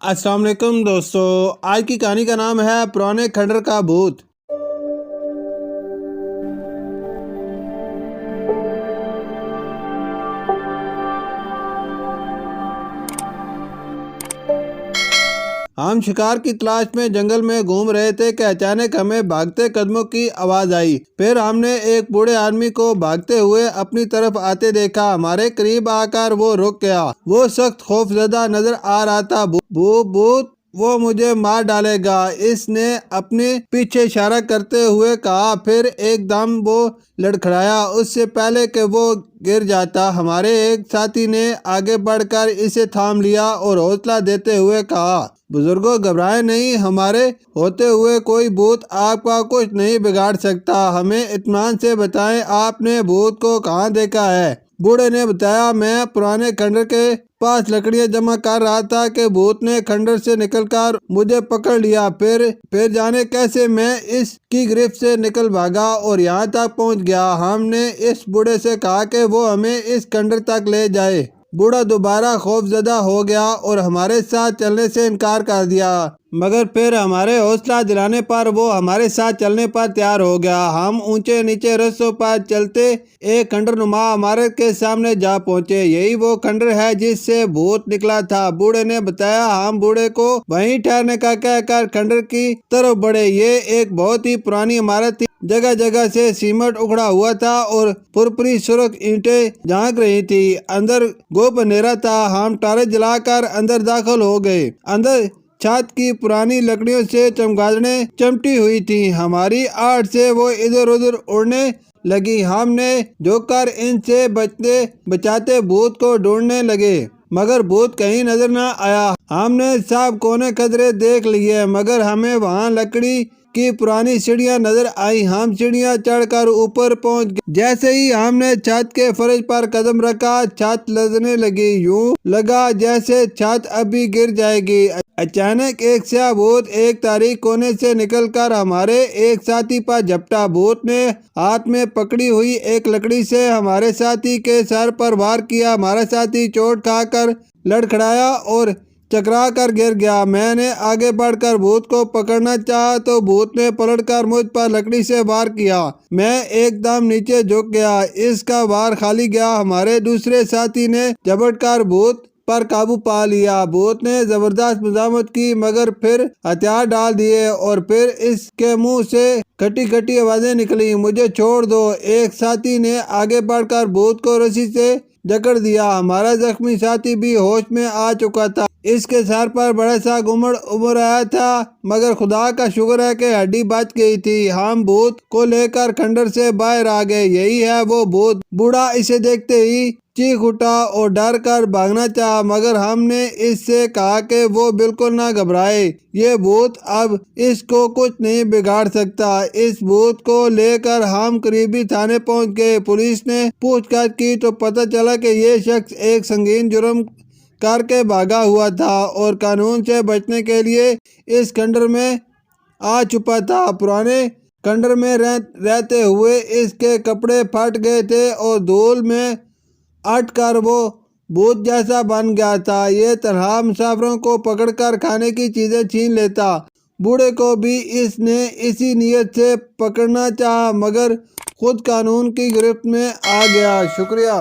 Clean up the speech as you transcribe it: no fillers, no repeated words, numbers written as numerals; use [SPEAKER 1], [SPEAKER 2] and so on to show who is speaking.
[SPEAKER 1] अस्सलाम वालेकुम दोस्तों, आज की कहानी का नाम है पुराने खंडर का भूत। हम शिकार की तलाश में जंगल में घूम रहे थे कि अचानक हमें भागते कदमों की आवाज आई। फिर हमने एक बूढ़े आदमी को भागते हुए अपनी तरफ आते देखा। हमारे करीब आकर वो रुक गया। वो सख्त खौफजदा नजर आ रहा था। भूत, वो मुझे मार डालेगा, इसने अपने पीछे इशारा करते हुए कहा। फिर एकदम वो लड़खड़ाया। उससे पहले कि वो गिर जाता, हमारे एक साथी ने आगे बढ़कर इसे थाम लिया और हौसला देते हुए कहा, बुजुर्गों घबराएं नहीं, हमारे होते हुए कोई भूत आपका कुछ नहीं बिगाड़ सकता। हमें इत्मीनान से बताएं, आपने भूत को कहाँ देखा है? बूढ़े ने बताया, मैं पुराने खंडर के पास लकड़ियां जमा कर रहा था कि भूत ने खंडर से निकलकर मुझे पकड़ लिया। फिर जाने कैसे मैं इसकी गिरफ्त से निकल भागा और यहाँ तक पहुँच गया। हमने इस बूढ़े से कहा कि वो हमें इस खंडर तक ले जाए। बूढ़ा दोबारा खौफजदा हो गया और हमारे साथ चलने से इनकार कर दिया, मगर फिर हमारे हौसला दिलाने पर वो हमारे साथ चलने पर तैयार हो गया। हम ऊंचे नीचे रस्तों पर चलते एक खंडर नुमा इमारत के सामने जा पहुंचे। यही वो खंडर है जिससे भूत निकला था, बूढ़े ने बताया। हम बूढ़े को वहीं ठहरने का कहकर खंडर की तरफ बढ़े। ये एक बहुत ही पुरानी इमारत थी। जगह जगह से सीमेंट उखड़ा हुआ था और पुरपुरी सुर्ख ईंटें झांक रही थी। अंदर गोप अंधेरा था। हम टारे जलाकर अंदर दाखिल हो गए। अंदर छत की पुरानी लकड़ियों से चमगादड़ें चमटी हुई थी। हमारी आहट से वो इधर उधर उड़ने लगी। हमने झुककर इनसे बचाते भूत को ढूंढने लगे, मगर भूत कहीं नजर न आया। हमने सब कोने कदरे देख लिए, मगर हमें वहाँ लकड़ी की पुरानी सीढ़ियाँ नजर आई। हम सीढ़ियाँ चढ़कर ऊपर पहुँच गए। जैसे ही हमने छत के फर्श पर कदम रखा, छत लड़ने लगी। यूं लगा जैसे छत अभी गिर जाएगी। अचानक एक स्याह भूत एक तारीख कोने से निकलकर हमारे एक साथी पर झपटा। भूत ने हाथ में पकड़ी हुई एक लकड़ी से हमारे साथी के सर पर वार किया। हमारा साथी चोट खाकर लड़खड़ाया और चकरा कर गिर गया। मैंने आगे बढ़कर भूत को पकड़ना चाहा तो भूत ने पलटकर मुझ पर लकड़ी से वार किया। मैं एकदम नीचे झुक गया। इसका वार खाली गया। हमारे दूसरे साथी ने झपटकर भूत पर काबू पा लिया। भूत ने जबरदस्त मजामत की, मगर फिर हथियार डाल दिए और फिर इसके मुंह से खटी खटी आवाजें निकली, मुझे छोड़ दो। एक साथी ने आगे बढ़कर भूत को रस्सी से जकड़ दिया। हमारा जख्मी साथी भी होश में आ चुका था। इसके सर पर बड़ा सा घुमड़ उभर आया था, मगर खुदा का शुक्र है कि हड्डी बच गई थी। हम भूत को लेकर खंडर से बाहर आ गए। यही है वो भूत। बूढ़ा इसे देखते ही चीख उठा और डर कर भागना चाहा, मगर हमने इससे कहा कि वो बिल्कुल ना घबराए। ये भूत अब इसको कुछ नहीं बिगाड़ सकता। इस भूत को लेकर हम करीबी थाने पहुंच गए। पुलिस ने पूछताछ की तो पता चला कि ये शख्स एक संगीन जुर्म करके भागा हुआ था और कानून से बचने के लिए इस खंडर में आ छुपा था। पुराने खंडर में रहते हुए इसके कपड़े फट गए थे और धूल में अट कर वो भूत जैसा बन गया था। ये तनहा मुसाफिरों को पकड़कर खाने की चीजें छीन लेता। बूढ़े को भी इसने इसी नीयत से पकड़ना चाहा, मगर खुद कानून की गिरफ्त में आ गया। शुक्रिया।